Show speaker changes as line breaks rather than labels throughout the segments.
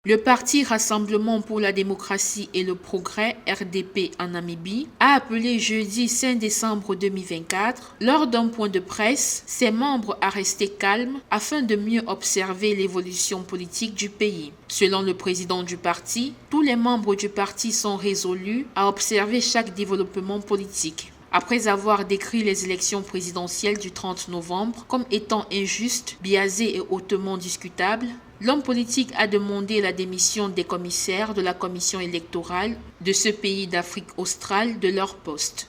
Le Parti Rassemblement pour la démocratie et le progrès, RDP en Namibie, a appelé jeudi 5 décembre 2024, lors d'un point de presse, ses membres à rester calmes afin de mieux observer l'évolution politique du pays. Selon le président du parti, tous les membres du parti sont résolus à observer chaque développement politique. Après avoir décrit les élections présidentielles du 30 novembre comme étant injustes, biaisées et hautement discutables, l'homme politique a demandé la démission des commissaires de la commission électorale de ce pays d'Afrique australe de leur poste.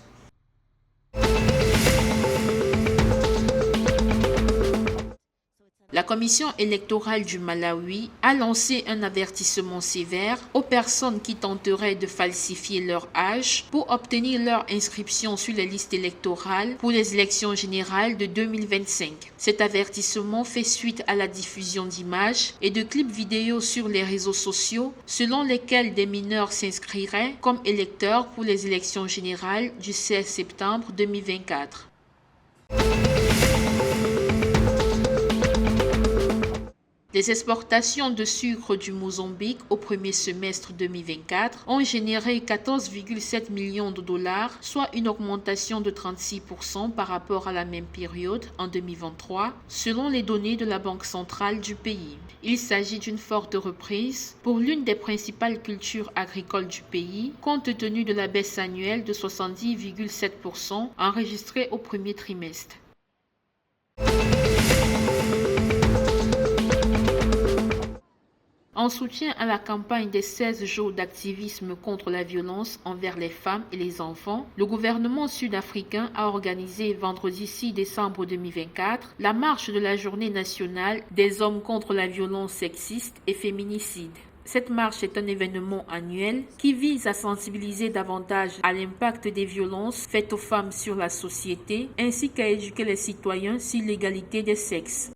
La commission électorale du Malawi a lancé un avertissement sévère aux personnes qui tenteraient de falsifier leur âge pour obtenir leur inscription sur les listes électorales pour les élections générales de 2025. Cet avertissement fait suite à la diffusion d'images et de clips vidéo sur les réseaux sociaux selon lesquels des mineurs s'inscriraient comme électeurs pour les élections générales du 16 septembre 2024. Les exportations de sucre du Mozambique au premier semestre 2024 ont généré 14,7 millions de dollars, soit une augmentation de 36% par rapport à la même période en 2023, selon les données de la Banque centrale du pays. Il s'agit d'une forte reprise pour l'une des principales cultures agricoles du pays, compte tenu de la baisse annuelle de 70,7% enregistrée au premier trimestre. En soutien à la campagne des 16 jours d'activisme contre la violence envers les femmes et les enfants, le gouvernement sud-africain a organisé vendredi 6 décembre 2024 la marche de la Journée nationale des hommes contre la violence sexiste et féminicide. Cette marche est un événement annuel qui vise à sensibiliser davantage à l'impact des violences faites aux femmes sur la société ainsi qu'à éduquer les citoyens sur l'égalité des sexes.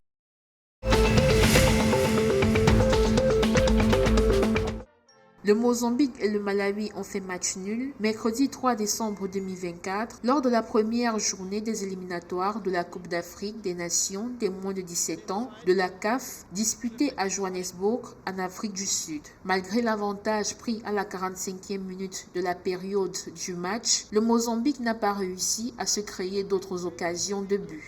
Le Mozambique et le Malawi ont fait match nul mercredi 3 décembre 2024 lors de la première journée des éliminatoires de la Coupe d'Afrique des Nations des moins de 17 ans de la CAF disputée à Johannesburg en Afrique du Sud. Malgré l'avantage pris à la 45e minute de la période du match, le Mozambique n'a pas réussi à se créer d'autres occasions de but.